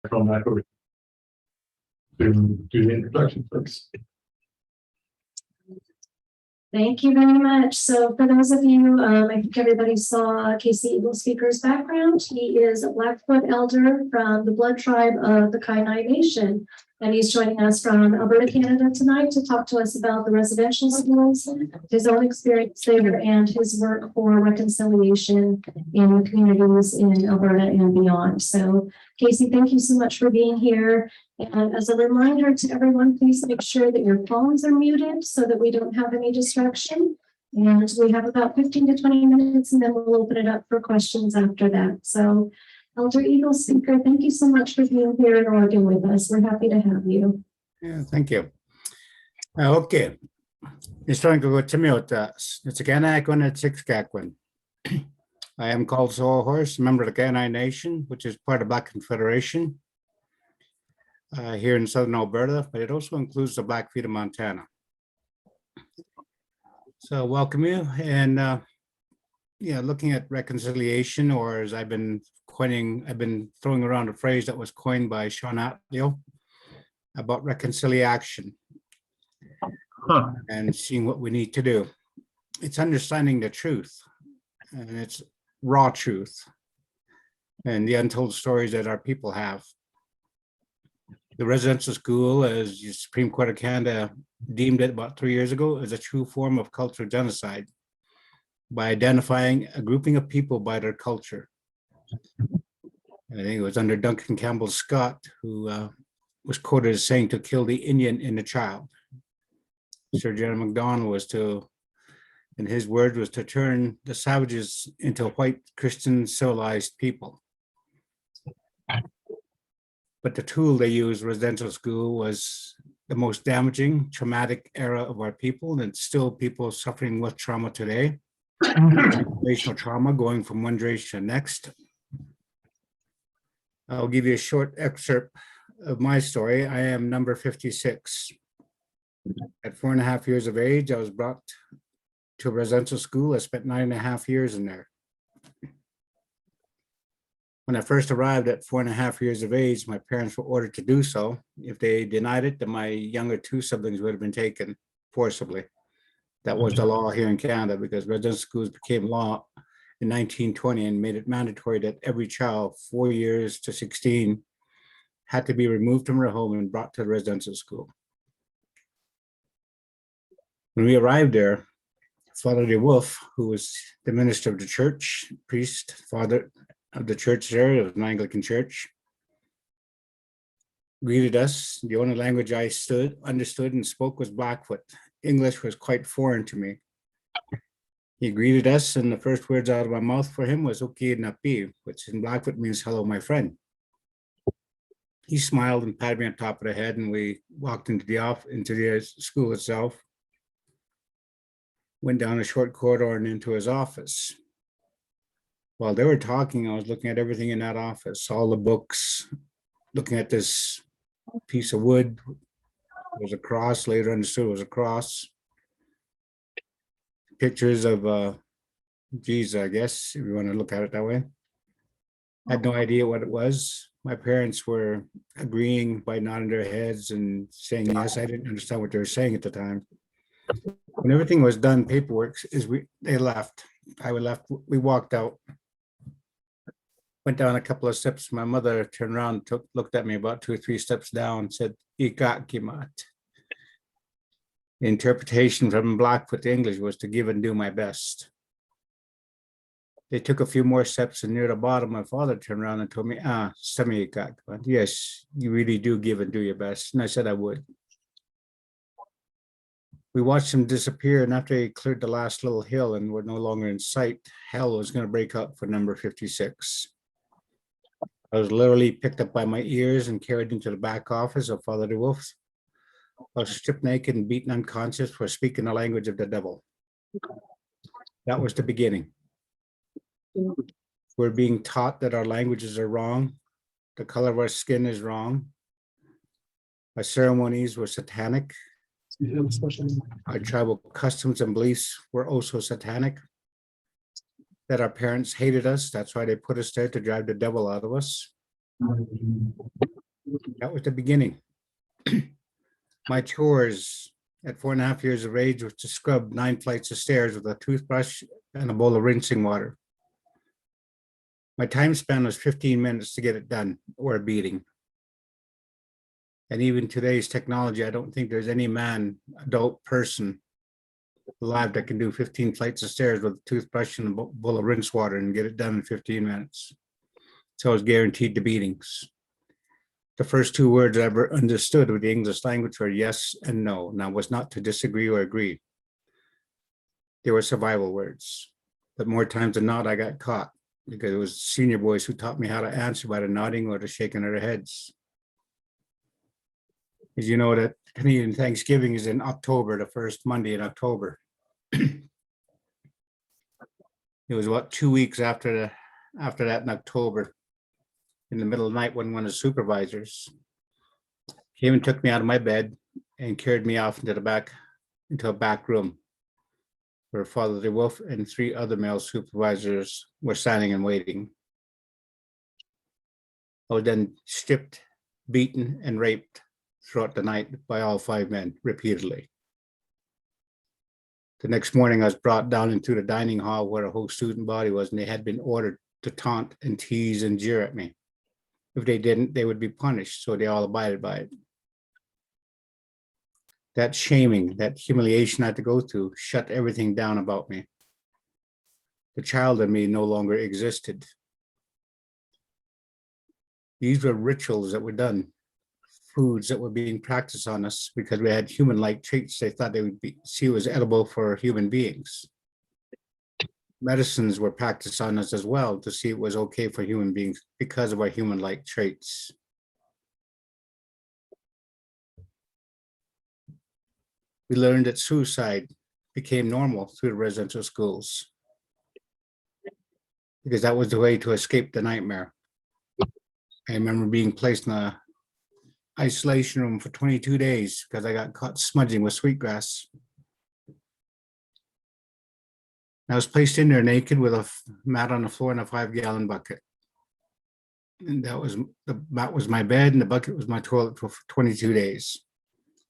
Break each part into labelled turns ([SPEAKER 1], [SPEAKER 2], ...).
[SPEAKER 1] Microphone back over to do the introduction, please.
[SPEAKER 2] Thank you very much. So for those of you, I think everybody saw Casey Eagle Speaker's background. He is a Blackfoot elder from the blood tribe of the Kainai Nation. And he's joining us from Alberta, Canada tonight to talk to us about the residential schools, his own experience there, and his work for reconciliation in communities in Alberta and beyond. So Casey, thank you so much for being here. And as a reminder to everyone, please make sure that your phones are muted so that we don't have any distraction. And we have about 15 to 20 minutes, and then we'll open it up for questions after that. So Elder Eagle Speaker, thank you so much for being here in Oregon with us. We're happy to have you.
[SPEAKER 3] Yeah, thank you. Okay. Historian ko Timiota. It's a Kanakwan at Sixkakwan. I am called Sorrel, a member of the Kainai Nation, which is part of Black Confederation here in southern Alberta, but it also includes the Blackfeet of Montana. So welcome you. And yeah, looking at reconciliation, or as I've been throwing around a phrase that was coined by Sean Atleo about reconciliation and seeing what we need to do. It's understanding the truth, and it's raw truth and the untold stories that our people have. The residential school, as the Supreme Court of Canada deemed it about 3 years ago, is a true form of cultural genocide by identifying a grouping of people by their culture. I think it was under Duncan Campbell Scott, who was quoted as saying to kill the Indian in the child. Sir John MacDonald was to, in his words, was to turn the savages into white Christian civilized people. But the tool they used, residential school, was the most damaging, traumatic era of our people, and still people suffering with trauma today. Generational trauma going from one generation to the next. I'll give you a short excerpt of my story. I am number 56. At 4.5 years of age, I was brought to a residential school. I spent 9.5 years in there. When I first arrived at 4.5 years of age, my parents were ordered to do so. If they denied it, then my younger two siblings would have been taken forcibly. That was the law here in Canada, because residential schools became law in 1920 and made it mandatory that every child 4 years to 16 had to be removed from their home and brought to the residential school. When we arrived there, Father DeWolf, who was the minister of the church, priest, father of the church there, it was an Anglican church, greeted us. The only language I understood and spoke was Blackfoot. English was quite foreign to me. He greeted us, and the first words out of my mouth for him was "Oki Napi," which in Blackfoot means "hello, my friend." He smiled and patted me on top of the head, and we walked into the school itself. Went down a short corridor and into his office. While they were talking, I was looking at everything in that office, all the books, looking at this piece of wood. It was a cross, later understood it was a cross. Pictures of Jesus, I guess, if you want to look at it that way. I had no idea what it was. My parents were agreeing by nodding their heads and saying yes. I didn't understand what they were saying at the time. When everything was done, paperwork, they left. We walked out. Went down a couple of steps. My mother turned around, looked at me about 2 or 3 steps down, and said, "Ikat kimat." The interpretation from Blackfoot to English was to give and do my best. They took a few more steps, and near the bottom, my father turned around and told me, "Sami ikat." Yes, you really do give and do your best. And I said I would. We watched him disappear, and after he cleared the last little hill and were no longer in sight, hell was going to break up for number 56. I was literally picked up by my ears and carried into the back office of Father DeWolf. I was stripped naked and beaten unconscious for speaking the language of the devil. That was the beginning. We're being taught that our languages are wrong. The color of our skin is wrong. Our ceremonies were satanic. Our tribal customs and beliefs were also satanic. That our parents hated us. That's why they put us there, to drive the devil out of us. That was the beginning. My chores at 4.5 years of age was to scrub 9 flights of stairs with a toothbrush and a bowl of rinsing water. My time span was 15 minutes to get it done, or a beating. And even today's technology, I don't think there's any adult person alive that can do 15 flights of stairs with a toothbrush and a bowl of rinse water and get it done in 15 minutes. So I was guaranteed the beatings. The first 2 words I ever understood with the English language were yes and no. Now, was not to disagree or agree. They were survival words. But more times than not, I got caught because it was senior boys who taught me how to answer by the nodding or the shaking of their heads. As you know, that Canadian Thanksgiving is in October, the first Monday in October. It was about 2 weeks after that in October, in the middle of the night, when one of the supervisors came and took me out of my bed and carried me off into a back room where Father DeWolf and 3 other male supervisors were standing and waiting. I was then stripped, beaten, and raped throughout the night by all 5 men repeatedly. The next morning, I was brought down into the dining hall where a whole student body was, and they had been ordered to taunt and tease and jeer at me. If they didn't, they would be punished, so they all abided by it. That shaming, that humiliation I had to go through shut everything down about me. The child in me no longer existed. These were rituals that were done, foods that were being practiced on us because we had human-like traits they thought they would see was edible for human beings. Medicines were practiced on us as well to see it was okay for human beings because of our human-like traits. We learned that suicide became normal through the residential schools because that was the way to escape the nightmare. I remember being placed in a isolation room for 22 days because I got caught smudging with sweetgrass. I was placed in there naked with a mat on the floor and a 5-gallon bucket. And the mat was my bed and the bucket was my toilet for 22 days.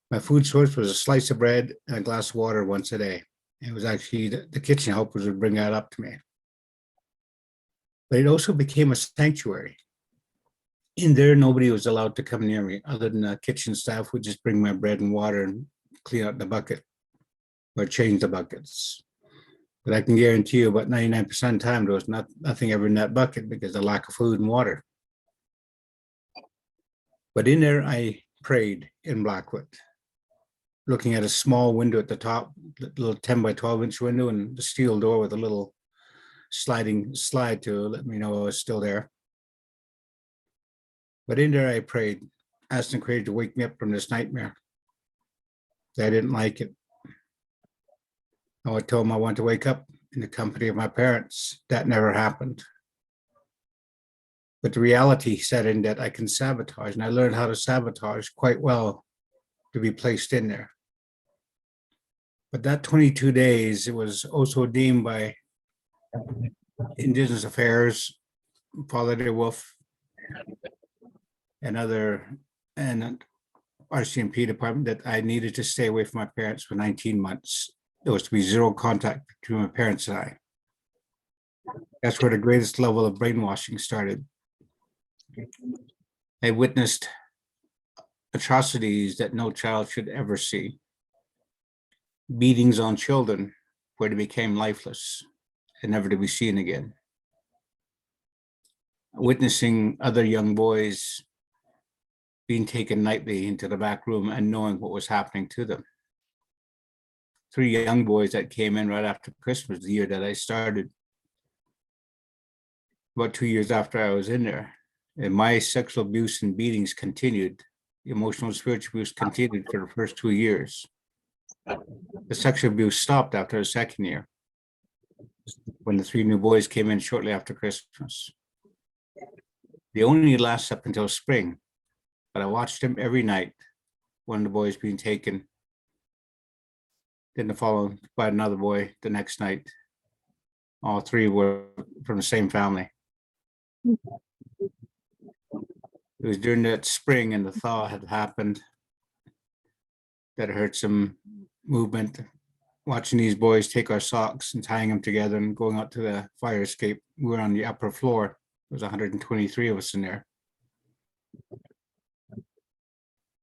[SPEAKER 3] My food source was a slice of bread and a glass of water once a day. It was actually the kitchen helpers would bring that up to me. But it also became a sanctuary. In there, nobody was allowed to come near me other than the kitchen staff would just bring my bread and water and clean out the bucket or change the buckets. But I can guarantee you about 99% of the time, there was nothing ever in that bucket because of lack of food and water. But in there, I prayed in Blackwood, looking at a small window at the top, little 10 by 12 inch window, and the steel door with a little slide to let me know I was still there. But in there, I prayed, asking Creator to wake me up from this nightmare. I didn't like it. I told him I wanted to wake up in the company of my parents. That never happened. But the reality set in that I can sabotage, and I learned how to sabotage quite well to be placed in there. But that 22 days, it was also deemed by Indigenous Affairs, Father DeWolf, and RCMP department that I needed to stay away from my parents for 19 months. There was to be 0 contact between my parents and I. That's where the greatest level of brainwashing started. I witnessed atrocities that no child should ever see. Beatings on children where they became lifeless and never to be seen again. Witnessing other young boys being taken nightly into the back room and knowing what was happening to them. 3 young boys that came in right after Christmas, the year that I started, about 2 years after I was in there. And my sexual abuse and beatings continued. Emotional and spiritual abuse continued for the first 2 years. The sexual abuse stopped after the second year, when the 3 new boys came in shortly after Christmas. They only lasted up until spring, but I watched them every night, one of the boys being taken, then followed by another boy the next night. All 3 were from the same family. It was during that spring and the thaw had happened that I heard some movement. Watching these boys take our socks and tying them together and going out to the fire escape. We were on the upper floor. There was 123 of us in there.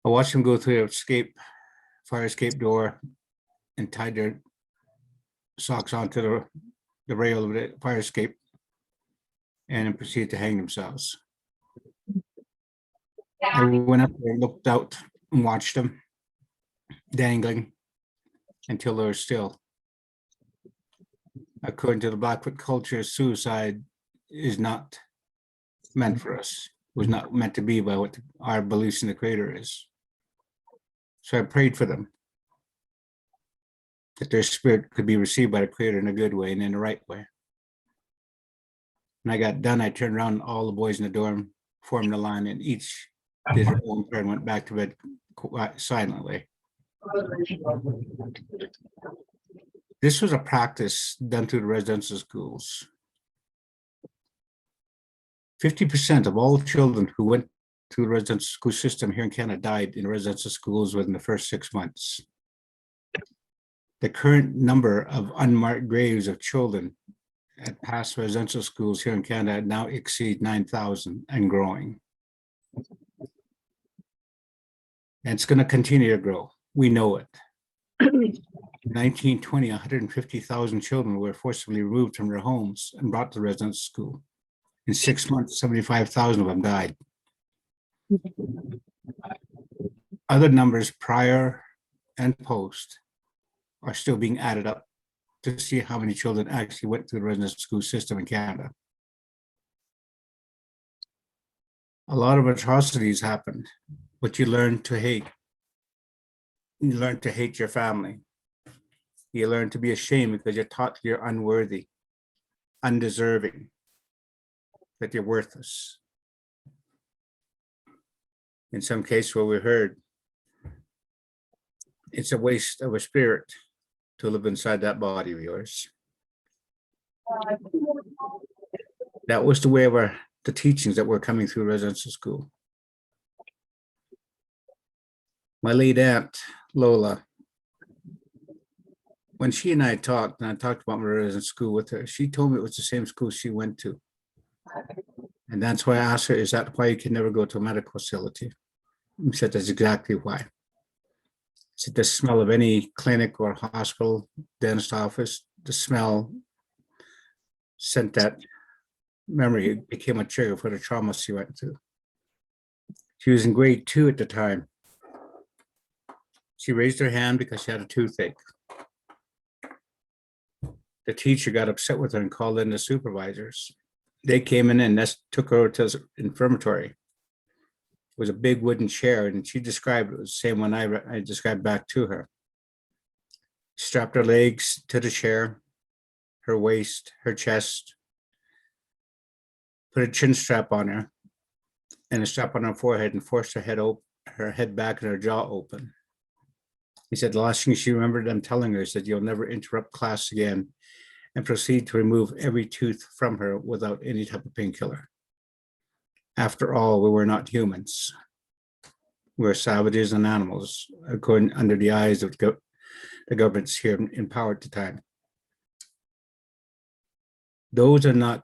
[SPEAKER 3] I watched them go through the fire escape door and tied their socks onto the rail of the fire escape and then proceeded to hang themselves. I went up there, looked out and watched them dangling until they were still. According to the Blackfoot culture, suicide is not meant for us, was not meant to be by what our beliefs in the Creator is. So I prayed for them, that their spirit could be received by the Creator in a good way and in the right way. When I got done, I turned around, all the boys in the dorm formed a line, and each did their own prayer and went back to bed silently. This was a practice done through the residential schools. 50% of all children who went through the residential school system here in Canada died in residential schools within the first 6 months. The current number of unmarked graves of children at past residential schools here in Canada now exceed 9,000 and growing. And it's going to continue to grow. We know it. In 1920, 150,000 children were forcibly removed from their homes and brought to residential school. In 6 months, 75,000 of them died. Other numbers prior and post are still being added up to see how many children actually went through the residential school system in Canada. A lot of atrocities happened, but you learn to hate. You learn to hate your family. You learn to be ashamed because you're taught you're unworthy, undeserving, that you're worthless. In some cases, what we heard, it's a waste of a spirit to live inside that body of yours. That was the way of the teachings that were coming through residential school. My late aunt, Lola, when she and I talked, and I talked about my residential school with her, she told me it was the same school she went to. And that's why I asked her, is that why you can never go to a medical facility? She said, that's exactly why. She said, the smell of any clinic or hospital, dentist office, the smell sent that memory. It became a trigger for the trauma she went through. She was in grade 2 at the time. She raised her hand because she had a toothache. The teacher got upset with her and called in the supervisors. They came in and took her to the infirmary. It was a big wooden chair, and she described it was the same one I described back to her. Strapped her legs to the chair, her waist, her chest, put a chin strap on her, and a strap on her forehead, and forced her head back and her jaw open. He said the last thing she remembered them telling her is that you'll never interrupt class again, and proceed to remove every tooth from her without any type of painkiller. After all, we were not humans. We were savages and animals, according under the eyes of the governments here in power at the time. Those are not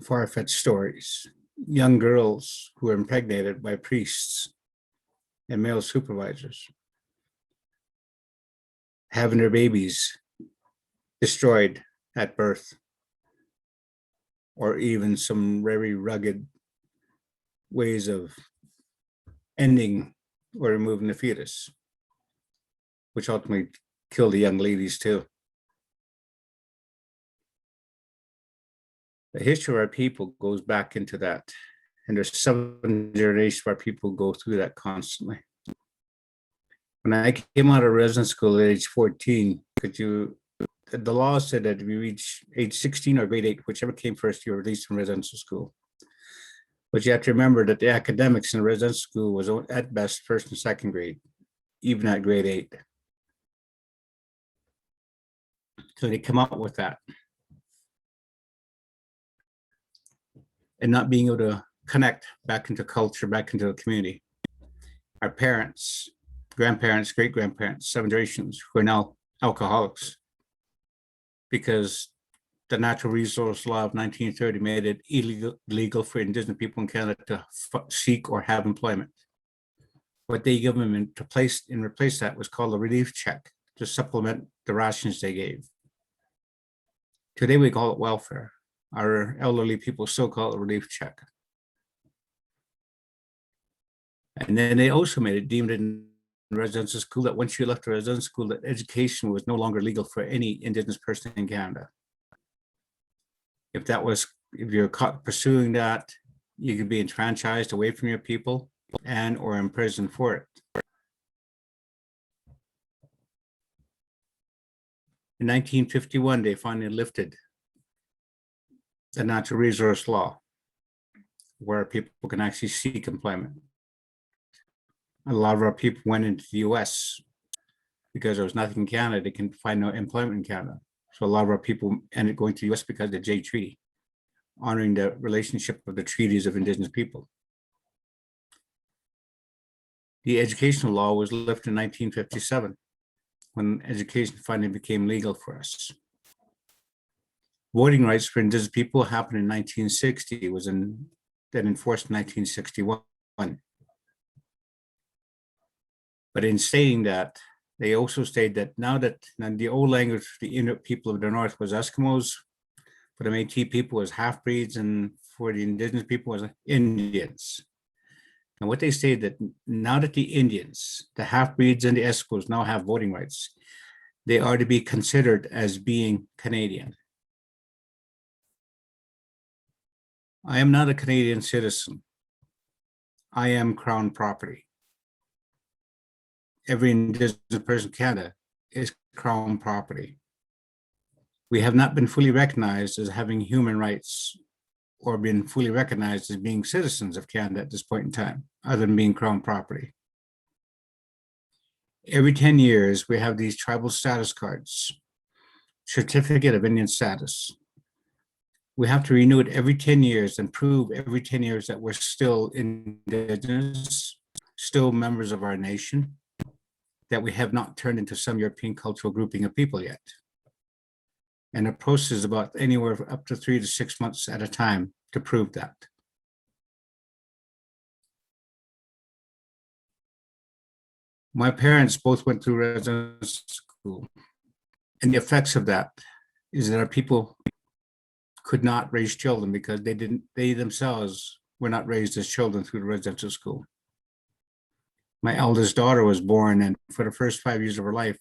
[SPEAKER 3] far-fetched stories. Young girls who were impregnated by priests and male supervisors, having their babies destroyed at birth, or even some very rugged ways of ending or removing the fetus, which ultimately killed the young ladies too. The history of our people goes back into that, and there's 7 generations of our people go through that constantly. When I came out of residence school at age 14, the law said that if you reach age 16 or grade 8, whichever came first, you were released from residential school. But you have to remember that the academics in residential school was at best first and second grade, even at grade 8. So they come up with that. And not being able to connect back into culture, back into the community. Our parents, grandparents, great-grandparents, 7 generations who are now alcoholics because the Natural Resource Law of 1930 made it illegal for Indigenous people in Canada to seek or have employment. What they give them in replace that was called a relief check to supplement the rations they gave. Today we call it welfare. Our elderly people still call it a relief check. And then they also made it deemed in residential school that once you left the residential school, that education was no longer legal for any Indigenous person in Canada. If you're caught pursuing that, you could be enfranchised away from your people and or in prison for it. In 1951, they finally lifted the Natural Resource Law, where people can actually seek employment. A lot of our people went into the US because there was nothing in Canada, they can find no employment in Canada. So a lot of our people ended up going to the US because of the Jay Treaty, honoring the relationship of the treaties of Indigenous people. The educational law was lifted in 1957, when education finally became legal for us. Voting rights for Indigenous people happened in 1960, then enforced in 1961. But in stating that, they also stated that now that the old language for the Inuit people of the North was Eskimos, for the Métis people was half-breeds, and for the Indigenous people was Indians. And what they stated that now that the Indians, the half-breeds and the Eskimos now have voting rights, they are to be considered as being Canadian. I am not a Canadian citizen. I am Crown property. Every Indigenous person in Canada is Crown property. We have not been fully recognized as having human rights or been fully recognized as being citizens of Canada at this point in time, other than being Crown property. Every 10 years, we have these tribal status cards, certificate of Indian status. We have to renew it every 10 years and prove every 10 years that we're still Indigenous, still members of our nation, that we have not turned into some European cultural grouping of people yet. And the process is about anywhere up to 3 to 6 months at a time to prove that. My parents both went through residential school, and the effects of that is that our people could not raise children because they themselves were not raised as children through the residential school. My eldest daughter was born, and for the first 5 years of her life,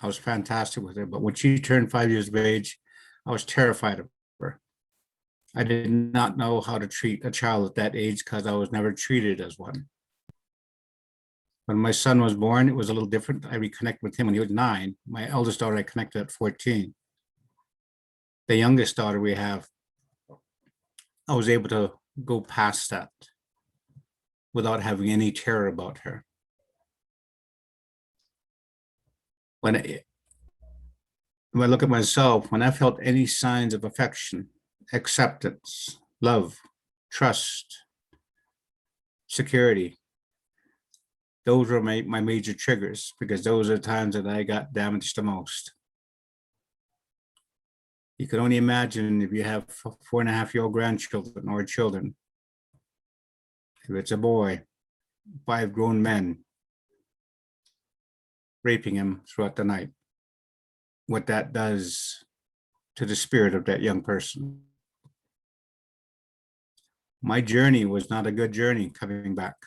[SPEAKER 3] I was fantastic with her. But when she turned 5 years of age, I was terrified of her. I did not know how to treat a child at that age because I was never treated as one. When my son was born, it was a little different. I reconnected with him when he was 9. My eldest daughter, I connected at 14. The youngest daughter we have, I was able to go past that without having any terror about her. When I look at myself, when I felt any signs of affection, acceptance, love, trust, security, those were my major triggers, because those are the times that I got damaged the most. You can only imagine if you have 4.5-year-old grandchildren or children, if it's a boy, 5 grown men raping him throughout the night, what that does to the spirit of that young person. My journey was not a good journey coming back.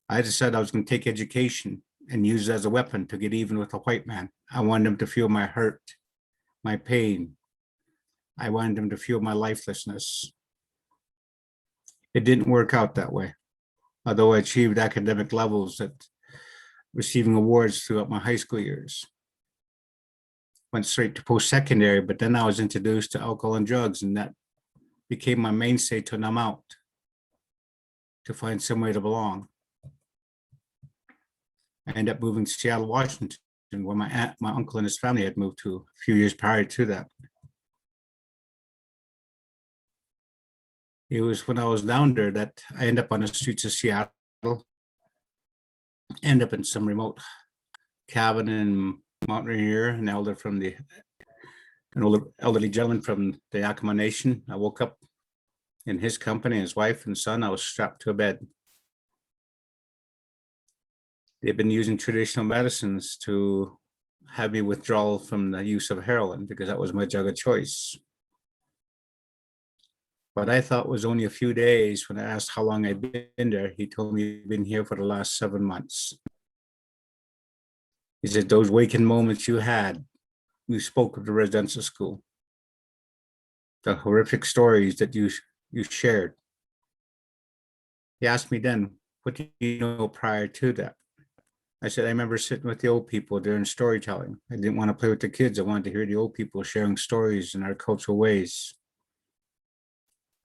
[SPEAKER 3] I decided I was going to take education and use it as a weapon to get even with a white man. I wanted him to feel my hurt, my pain. I wanted him to feel my lifelessness. It didn't work out that way. Although I achieved academic levels at receiving awards throughout my high school years. Went straight to post-secondary, but then I was introduced to alcohol and drugs, and that became my mainstay to numb out, to find somewhere to belong. I ended up moving to Seattle, Washington, where my uncle and his family had moved to a few years prior to that. It was when I was down there that I ended up on the streets of Seattle, end up in some remote cabin in Mount Rainier, an elderly gentleman from the Yakima Nation. I woke up in his company, his wife and son. I was strapped to a bed. They've been using traditional medicines to have me withdrawal from the use of heroin because that was my drug of choice. But I thought it was only a few days. When I asked how long I'd been there, he told me he'd been here for the last 7 months. He said, those waking moments you had, you spoke of the residential school, the horrific stories that you shared. He asked me then, what do you know prior to that? I said, I remember sitting with the old people during storytelling. I didn't want to play with the kids. I wanted to hear the old people sharing stories in our cultural ways.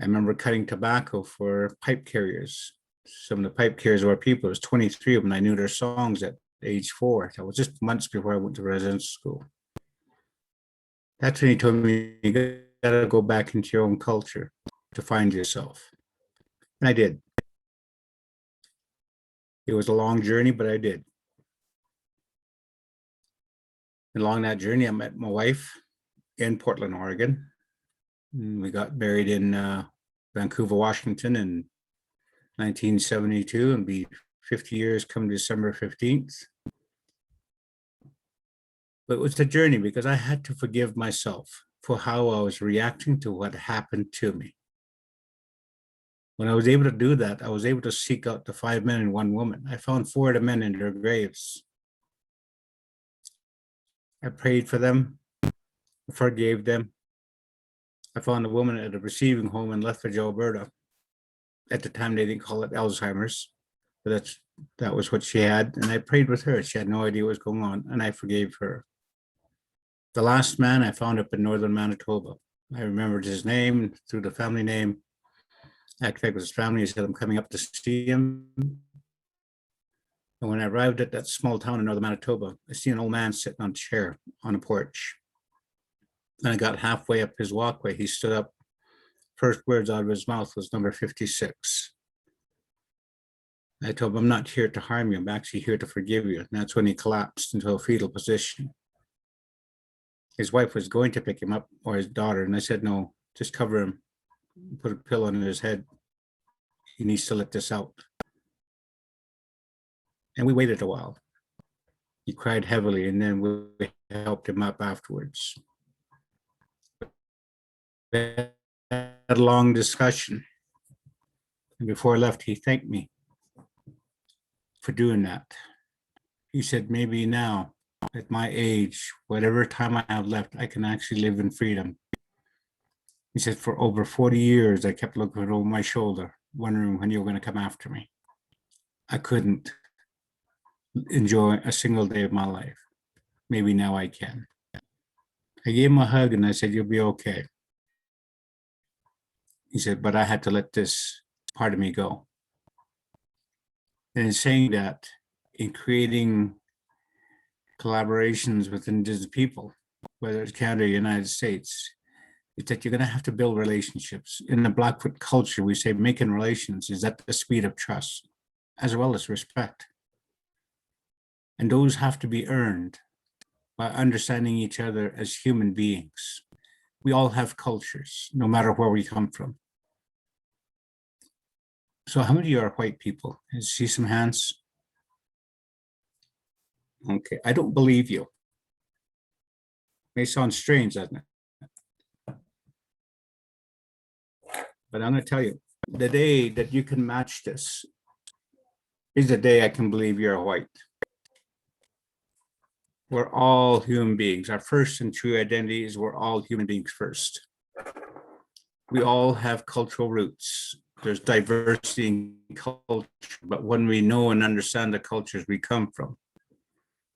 [SPEAKER 3] I remember cutting tobacco for pipe carriers. Some of the pipe carriers were people. It was 23 of them. I knew their songs at age 4. That was just months before I went to residential school. That's when he told me, you gotta go back into your own culture to find yourself. And I did. It was a long journey, but I did. And along that journey, I met my wife in Portland, Oregon. And we got married in Vancouver, Washington in 1972, and be 50 years come December 15th. But it was a journey because I had to forgive myself for how I was reacting to what happened to me. When I was able to do that, I was able to seek out the 5 men and 1 woman. I found 4 of the men in their graves. I prayed for them, forgave them. I found a woman at a receiving home in Lethbridge, Alberta. At the time, they didn't call it Alzheimer's, but that was what she had. And I prayed with her. She had no idea what was going on, and I forgave her. The last man I found up in northern Manitoba. I remembered his name through the family name. I checked with his family. He said, I'm coming up to see him. And when I arrived at that small town in northern Manitoba, I see an old man sitting on a chair on a porch. And I got halfway up his walkway. He stood up. First words out of his mouth was number 56. I told him, I'm not here to harm you. I'm actually here to forgive you. And that's when he collapsed into a fetal position. His wife was going to pick him up, or his daughter. And I said, no, just cover him. Put a pillow on his head. He needs to let this out. And we waited a while. He cried heavily, and then we helped him up afterwards. We had a long discussion. And before I left, he thanked me for doing that. He said, maybe now, at my age, whatever time I have left, I can actually live in freedom. He said, for over 40 years, I kept looking over my shoulder, wondering when you were going to come after me. I couldn't enjoy a single day of my life. Maybe now I can. I gave him a hug and I said, you'll be okay. He said, but I had to let this part of me go. And in saying that, in creating collaborations with Indigenous people, whether it's Canada or the United States, is that you're going to have to build relationships. In the Blackfoot culture, we say making relations is at the speed of trust, as well as respect. And those have to be earned by understanding each other as human beings. We all have cultures, no matter where we come from. So how many of you are white people? See some hands? Okay, I don't believe you. May sound strange, doesn't it? But I'm going to tell you, the day that you can match this is the day I can believe you're white. We're all human beings. Our first and true identity is we're all human beings first. We all have cultural roots. There's diversity in culture, but when we know and understand the cultures we come from,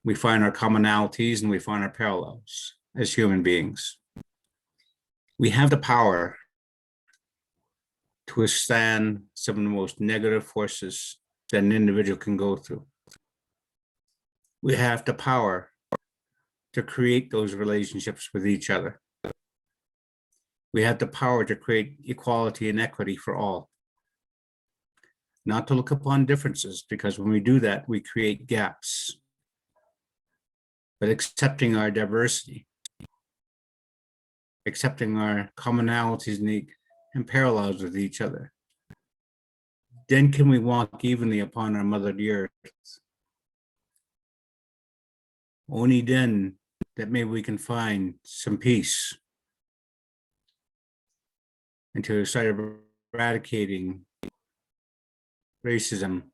[SPEAKER 3] we find our commonalities and we find our parallels as human beings. We have the power to withstand some of the most negative forces that an individual can go through. We have the power to create those relationships with each other. We have the power to create equality and equity for all. Not to look upon differences, because when we do that, we create gaps. But accepting our diversity, accepting our commonalities and parallels with each other, then can we walk evenly upon our mother the earth. Only then that maybe we can find some peace and to start eradicating racism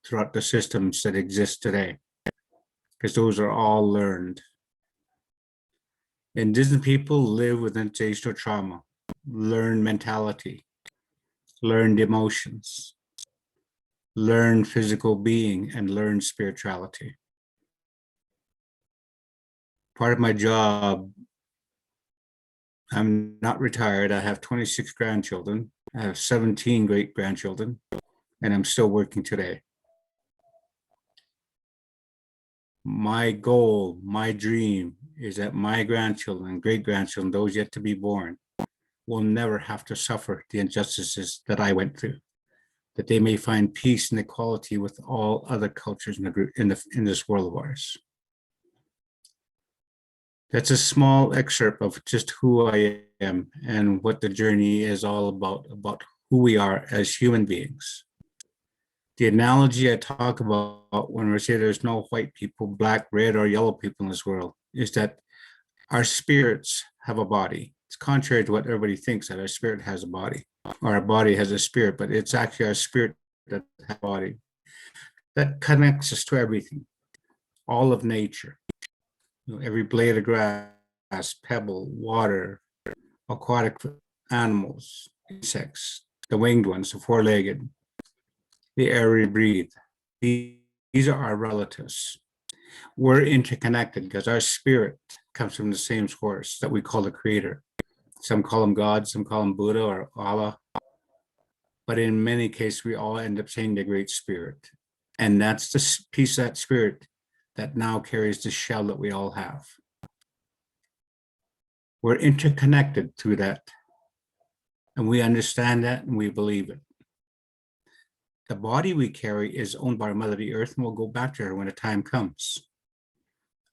[SPEAKER 3] throughout the systems that exist today, because those are all learned. Indigenous people live with ancestral trauma, learn mentality, learned emotions, learn physical being, and learn spirituality. Part of my job, I'm not retired. I have 26 grandchildren. I have 17 great-grandchildren, and I'm still working today. My goal, my dream is that my grandchildren, great-grandchildren, those yet to be born, will never have to suffer the injustices that I went through, that they may find peace and equality with all other cultures in this world of ours. That's a small excerpt of just who I am and what the journey is all about who we are as human beings. The analogy I talk about when we say there's no white people, black, red, or yellow people in this world is that our spirits have a body. It's contrary to what everybody thinks, that our spirit has a body or our body has a spirit, but it's actually our spirit that has a body that connects us to everything, all of nature. Every blade of grass, pebble, water, aquatic animals, insects, the winged ones, the four-legged, the air we breathe. These are our relatives. We're interconnected because our spirit comes from the same source that we call the creator. Some call him God, some call him Buddha or Allah. But in many cases, we all end up saying the Great Spirit. And that's the piece of that spirit that now carries the shell that we all have. We're interconnected through that. And we understand that and we believe it. The body we carry is owned by our Mother the Earth, and we'll go back to her when the time comes.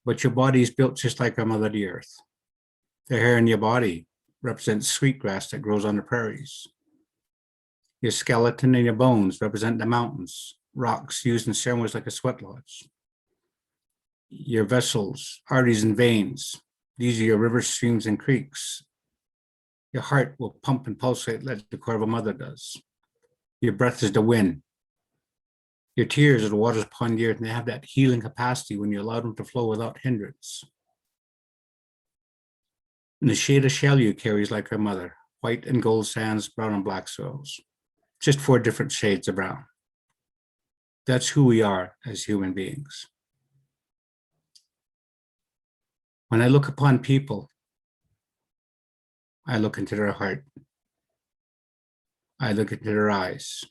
[SPEAKER 3] But your body is built just like our Mother the Earth. The hair in your body represents sweetgrass that grows on the prairies. Your skeleton and your bones represent the mountains, rocks used in ceremonies like a sweat lodge. Your vessels, arteries and veins, these are your rivers, streams, and creeks. Your heart will pump and pulsate like the core of a mother does. Your breath is the wind. Your tears are the waters upon the earth, and they have that healing capacity when you allow them to flow without hindrance. And the shade of shell you carry is like our mother, white and gold sands, brown and black soils. Just 4 different shades of brown. That's who we are as human beings. When I look upon people, I look into their heart. I look into their eyes.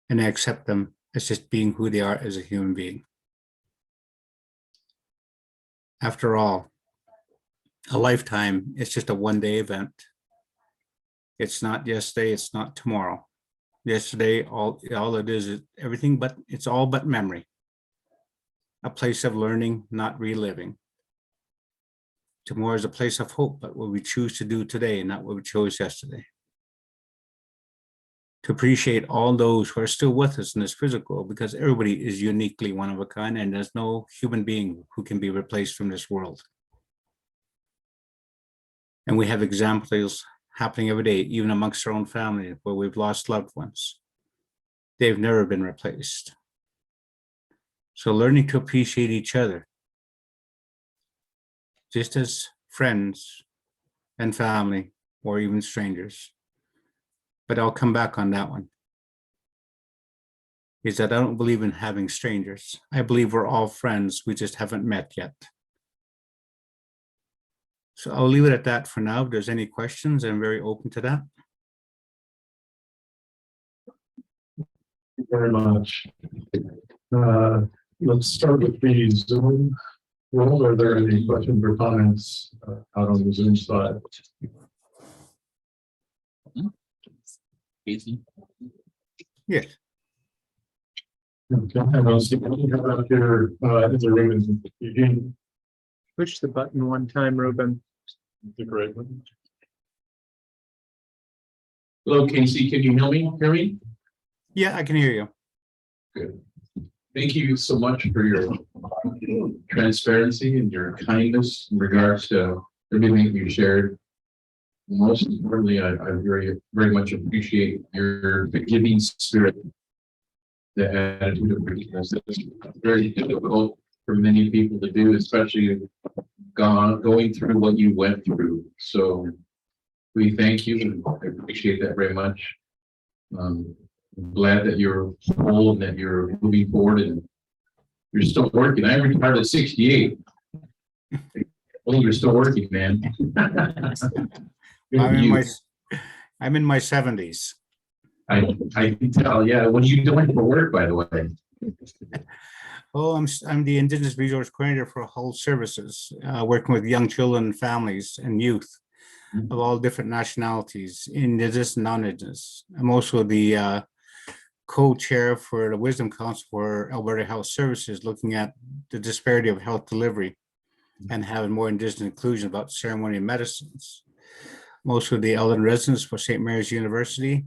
[SPEAKER 3] And I accept them as just being who they are as a human being. After all, a lifetime is just a one-day event. It's not yesterday, it's not tomorrow. Yesterday, all it is everything but, it's all but memory. A place of learning, not reliving. Tomorrow is a place of hope, but what we choose to do today, not what we chose yesterday. To appreciate all those who are still with us in this physical, because everybody is uniquely one of a kind, and there's no human being who can be replaced from this world. And we have examples happening every day, even amongst our own family, where we've lost loved ones. They've never been replaced. So learning to appreciate each other, just as friends and family, or even strangers. But I'll come back on that one. Is that I don't believe in having strangers. I believe we're all friends, we just haven't met yet. So I'll leave it at that for now. If there's any questions, I'm very open to that.
[SPEAKER 1] Thank you very much. Let's start with the Zoom Well, are there any questions or comments out on the Zoom side?
[SPEAKER 4] Easy.
[SPEAKER 3] Yes.
[SPEAKER 1] Okay, I don't see any out here in the room. Eugene,
[SPEAKER 5] Push the button one time, Ruben.
[SPEAKER 1] the great one.
[SPEAKER 4] Hello, Casey, can you hear me?
[SPEAKER 3] Yeah, I can hear you.
[SPEAKER 4] Good. Thank you so much for your transparency and your kindness in regards to everything you shared. Most importantly, I very much appreciate your forgiving spirit. The attitude of forgiveness. It's very difficult for many people to do, especially going through what you went through. So we thank you and I appreciate that very much. I'm glad that you're whole and that you're moving forward and you're still working. I retired at 68. Well, you're still working, man.
[SPEAKER 3] I'm in my 70s.
[SPEAKER 4] I can tell. Yeah. What are you doing for work, by the way?
[SPEAKER 3] Oh, I'm the Indigenous Resource Coordinator for Health Services, working with young children, and families, and youth of all different nationalities, Indigenous and non-Indigenous. I'm also the co-chair for the Wisdom Council for Alberta Health Services, looking at the disparity of health delivery and having more Indigenous inclusion about ceremony and medicines. I'm also the elder residence for St. Mary's University,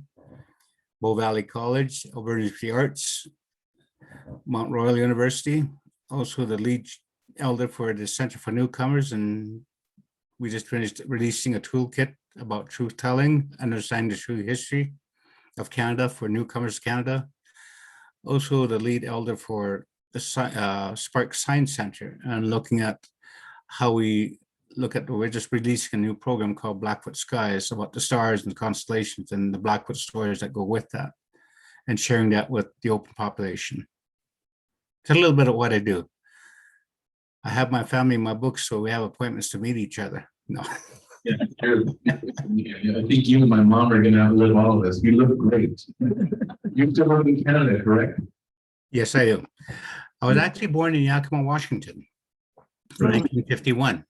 [SPEAKER 3] Bow Valley College, Alberta University of Arts, Mount Royal University, also the lead elder for the Center for Newcomers, and we just finished releasing a toolkit about truth telling, understanding the true history of Canada for Newcomers Canada. Also the lead elder for the Spark Science Center, and looking at how we're just releasing a new program called Blackfoot Skies about the stars and constellations and the Blackfoot stories that go with that, and sharing that with the open population. It's a little bit of what I do. I have my family in my books, so we have appointments to meet each other. No.
[SPEAKER 4] Yeah, I think you and my mom are going to outlive all of us. You look great. You still live in Canada, correct?
[SPEAKER 3] Yes, I do. I was actually born in Yakima, Washington, in 1951.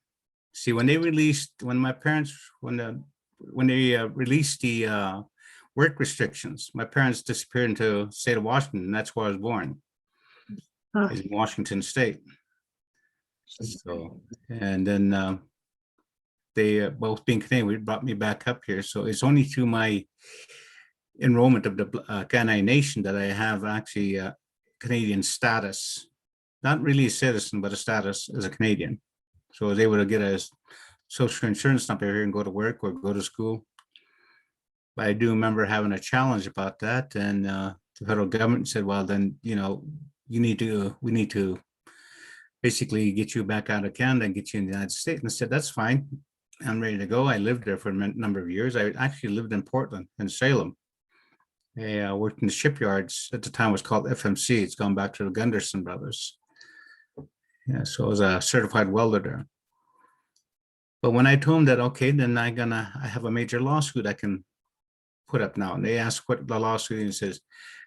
[SPEAKER 3] See, when they released the work restrictions, my parents disappeared into the state of Washington, and that's where I was born. In Washington State. So, and then they both being Canadian, brought me back up here. So it's only through my enrollment of the Kainai Nation that I have actually Canadian status, not really a citizen, but a status as a Canadian. So I was able to get a social insurance number here and go to work or go to school. But I do remember having a challenge about that, and the federal government said, well, then, we need to basically get you back out of Canada and get you in the United States. And I said, that's fine. I'm ready to go. I lived there for a number of years. I actually lived in Portland and Salem. I worked in the shipyards. At the time it was called FMC. It's gone back to the Gunderson brothers. Yeah, so I was a certified welder there. But when I told them that, okay, then I have a major lawsuit I can put up now. And they asked what the lawsuit is. It says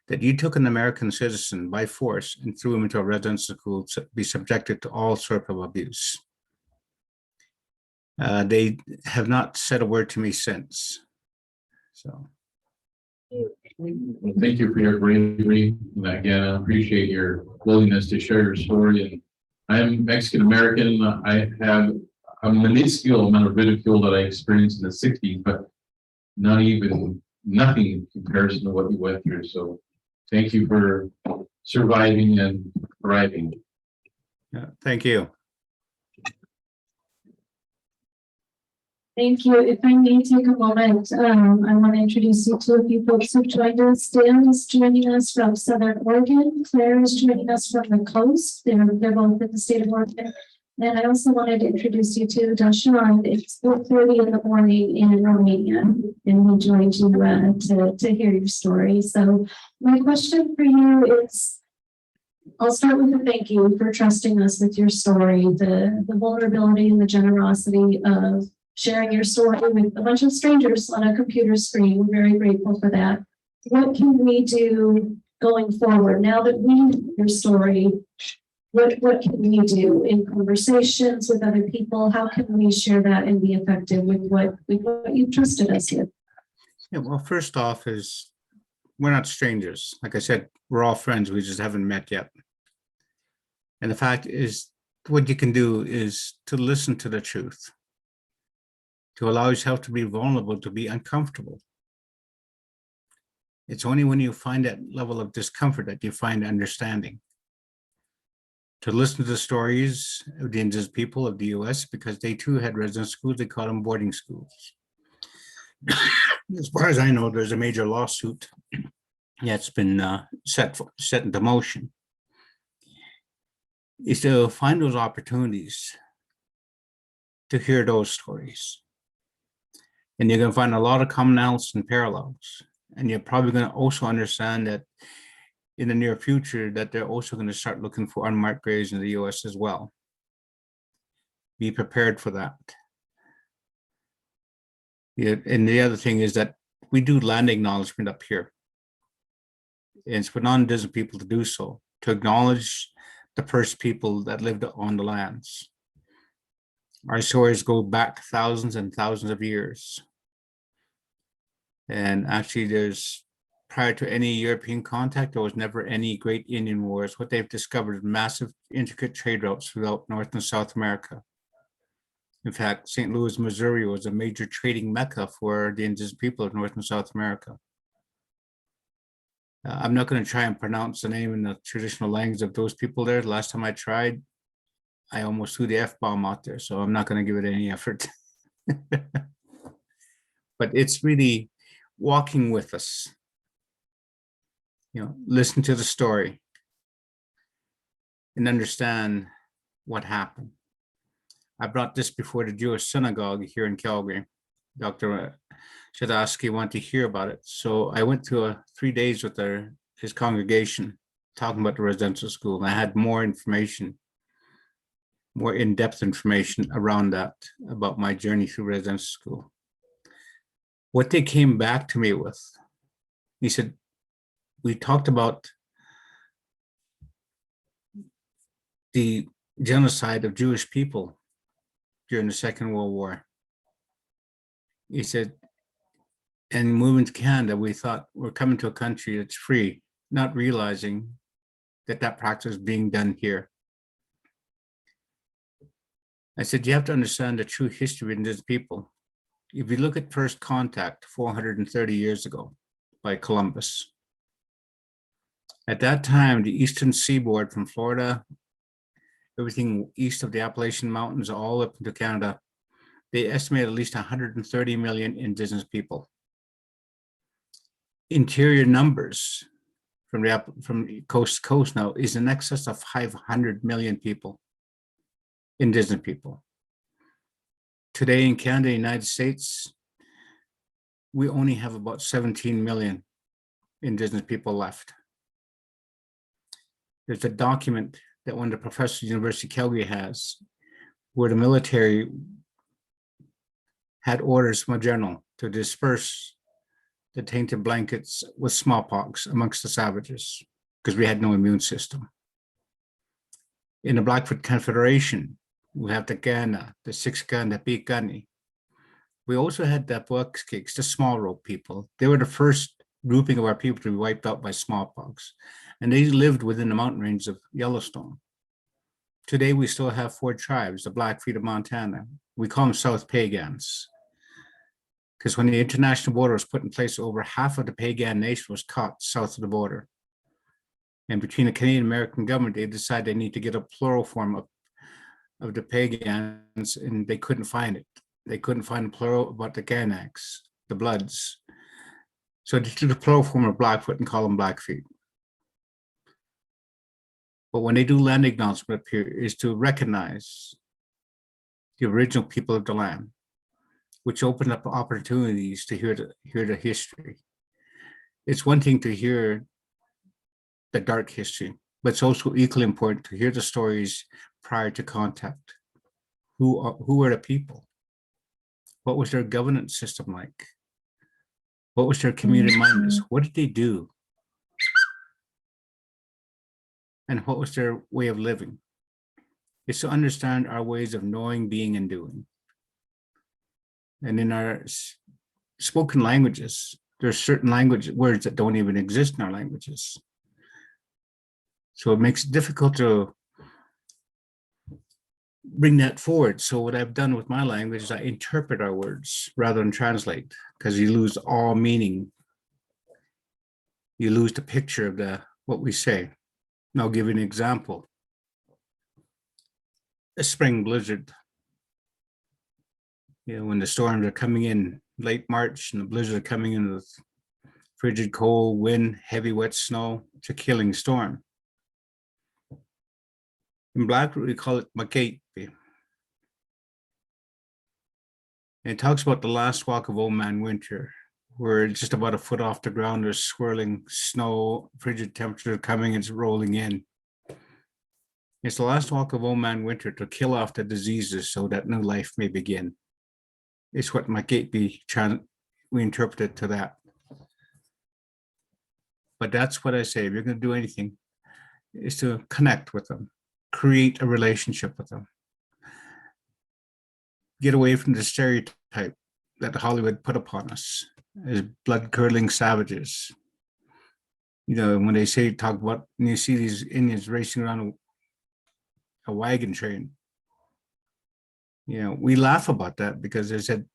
[SPEAKER 3] that you took an American citizen by force and threw him into a residential school to be subjected to all sorts of abuse. They have not said a word to me since. So.
[SPEAKER 4] Well, thank you for your bravery. And again, I appreciate your willingness to share your story. And I'm Mexican American. I have a minuscule amount of ridicule that I experienced in the 60s, but nothing in comparison to what you went through. So thank you for surviving and thriving.
[SPEAKER 3] Yeah, thank you.
[SPEAKER 2] Thank you. If I may take a moment, I want to introduce you to a few folks who've joined us. Dan is joining us from Southern Oregon. Claire is joining us from the coast. They're both in the state of Oregon. And I also wanted to introduce you to Dashawn. It's 4:30 in the morning in Romania, and we joined you to hear your story. So my question for you is, I'll start with a thank you for trusting us with your story, the vulnerability and the generosity of sharing your story with a bunch of strangers on a computer screen. We're very grateful for that. What can we do going forward now that we know your story? what can we do in conversations with other people? How can we share that and be effective with what you've trusted us with?
[SPEAKER 3] Yeah, well, first off is we're not strangers. Like I said, we're all friends. We just haven't met yet. And the fact is, what you can do is to listen to the truth, to allow yourself to be vulnerable, to be uncomfortable. It's only when you find that level of discomfort that you find understanding. To listen to the stories of the indigenous people of the US, because they too had resident schools, they call them boarding schools. As far as I know, there's a major lawsuit that's been set into motion. Is to find those opportunities to hear those stories. And you're going to find a lot of commonalities and parallels. And you're probably going to also understand that in the near future, that they're also going to start looking for unmarked graves in the US as well. Be prepared for that. Yeah, and the other thing is that we do land acknowledgement up here. And it's for non-indigenous people to do so, to acknowledge the first people that lived on the lands. Our stories go back thousands and thousands of years. And actually there's, prior to any European contact, there was never any great Indian wars. What they've discovered is massive intricate trade routes throughout North and South America. In fact, St. Louis, Missouri was a major trading mecca for the indigenous people of North and South America. I'm not going to try and pronounce the name in the traditional language of those people there. The last time I tried, I almost threw the F-bomb out there, so I'm not going to give it any effort. But it's really walking with us. Listen to the story and understand what happened. I brought this before the Jewish synagogue here in Calgary. Dr. Shadowski wanted to hear about it. So I went to 3 days with his congregation talking about the residential school. And I had more information, more in-depth information around that, about my journey through residential school. What they came back to me with, he said, we talked about the genocide of Jewish people during the Second World War. He said, and moving to Canada, we thought we're coming to a country that's free, not realizing that practice is being done here. I said, you have to understand the true history of indigenous people. If you look at first contact 430 years ago by Columbus, at that time, the eastern seaboard from Florida, everything east of the Appalachian Mountains, all up into Canada, they estimate at least 130 million indigenous people. Interior numbers from coast to coast now is in excess of 500 million people, indigenous people. Today in Canada, United States, we only have about 17 million indigenous people left. There's a document that one of the professors at the University of Calgary has, where the military had orders from a general to disperse the tainted blankets with smallpox amongst the savages, because we had no immune system. In the Blackfoot Confederation, we have the Gana, the Six-Gun, the Pikani. We also had the Buckskicks, the small rope people. They were the first grouping of our people to be wiped out by smallpox. And they lived within the mountain range of Yellowstone. Today, we still have 4 tribes, the Blackfeet of Montana. We call them South Pagans. Because when the international border was put in place, over half of the Pagan nation was caught south of the border. And between the Canadian American government, they decided they need to get a plural form of the Pagans, and they couldn't find it. They couldn't find a plural about the Ganaks, the Bloods. So they took the plural form of Blackfoot and call them Blackfeet. But when they do land acknowledgement up here, is to recognize the original people of the land, which opened up opportunities to hear the history. It's one thing to hear the dark history, but it's also equally important to hear the stories prior to contact. Who are the people? What was their governance system like? What was their community mindedness? What did they do? And what was their way of living? It's to understand our ways of knowing, being, and doing. And in our spoken languages, there's certain language words that don't even exist in our languages. So it makes it difficult to bring that forward. So what I've done with my language is I interpret our words rather than translate, because you lose all meaning. You lose the picture of what we say. And I'll give you an example. A spring blizzard. When the storms are coming in late March and the blizzard are coming in with frigid cold wind, heavy wet snow, it's a killing storm. In Blackfoot, we call it Makate. And it talks about the last walk of Old Man Winter, where just about a foot off the ground, there's swirling snow, frigid temperature coming, it's rolling in. It's the last walk of Old Man Winter to kill off the diseases so that new life may begin. It's what Makate we interpret it to that. But that's what I say, if you're going to do anything, is to connect with them, create a relationship with them. Get away from the stereotype that Hollywood put upon us as blood-curdling savages. When they talk about, and you see these Indians racing around a wagon train, we laugh about that because they said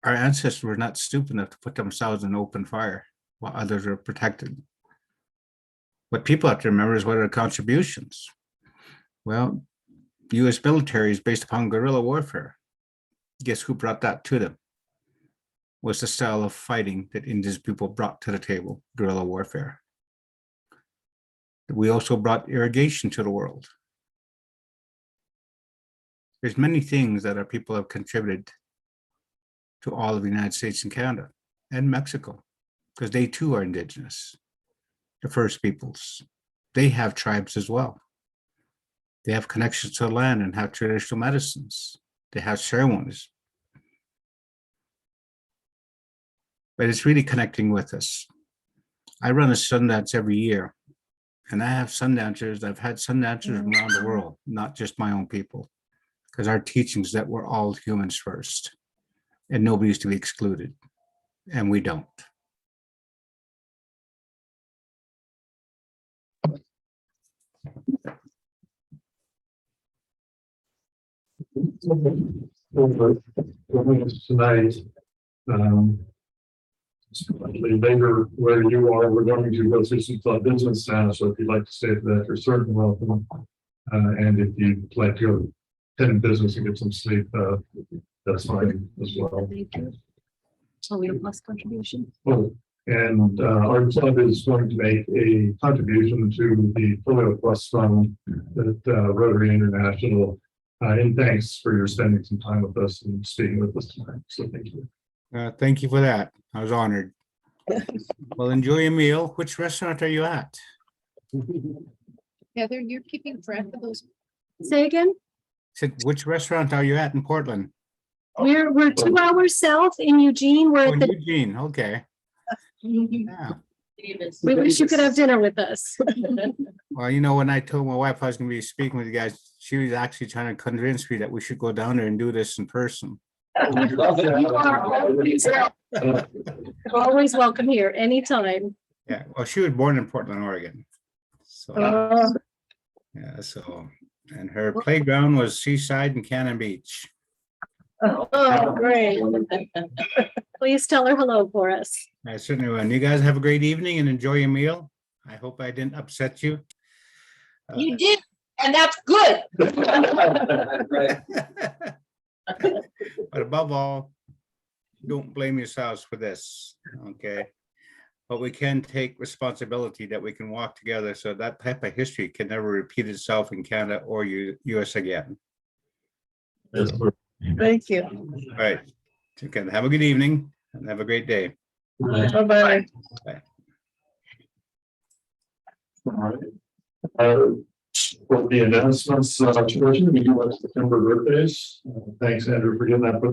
[SPEAKER 3] our ancestors were not stupid enough to put themselves in open fire while others are protected. What people have to remember is what are their contributions. Well, the U.S. military is based upon guerrilla warfare. Guess who brought that to them? Was the style of fighting that Indigenous people brought to the table, guerrilla warfare. We also brought irrigation to the world. There's many things that our people have contributed to all of the United States and Canada and Mexico, because they too are Indigenous, the First Peoples. They have tribes as well. They have connections to the land and have traditional medicines. They have ceremonies. But it's really connecting with us. I run a Sundance every year, and I have Sundancers. I've had Sundancers from around the world, not just my own people, because our teachings that we're all humans first, and nobody's to be excluded, and we don't.
[SPEAKER 1] Tonight, later where you are, we're going to go through some business now. So if you'd like to stay for that, you're certainly welcome. And if you'd like to go attend business and get some sleep, that's fine as well.
[SPEAKER 2] Thank you. So we have less contribution.
[SPEAKER 1] Oh, and our club is going to make a contribution to the Polio Plus Fund that Rotary International. And thanks for your spending some time with us and speaking with us tonight. So thank you.
[SPEAKER 3] Thank you for that. I was honored. Well, enjoy your meal. Which restaurant are you at?
[SPEAKER 6] Heather, you're keeping track of those.
[SPEAKER 2] Say again?
[SPEAKER 3] Said, which restaurant are you at in Portland?
[SPEAKER 2] We're 2 hours south in Eugene. We're
[SPEAKER 3] Oh,
[SPEAKER 2] at the,
[SPEAKER 3] Eugene. Okay. Yeah.
[SPEAKER 2] we wish you could have dinner with us.
[SPEAKER 3] Well, when I told my wife I was going to be speaking with you guys, she was actually trying to convince me that we should go down there and do this in person.
[SPEAKER 2] Always welcome here, anytime.
[SPEAKER 3] Yeah. Well, she was born in Portland, Oregon. So, yeah. So, and her playground was Seaside and Cannon Beach.
[SPEAKER 2] Oh, great. Please tell her hello for us.
[SPEAKER 3] I certainly will. And you guys have a great evening and enjoy your meal. I hope I didn't upset you.
[SPEAKER 6] You did, and that's good.
[SPEAKER 3] But above all, don't blame yourselves for this, okay? But we can take responsibility that we can walk together so that type of history can never repeat itself in Canada or US again.
[SPEAKER 6] Thank you.
[SPEAKER 3] All right. Okay. Have a good evening and have a great day.
[SPEAKER 6] Bye-bye.
[SPEAKER 3] Bye.
[SPEAKER 1] All right. For the announcements, we do have September birthdays. Thanks, Andrew, for getting that put together.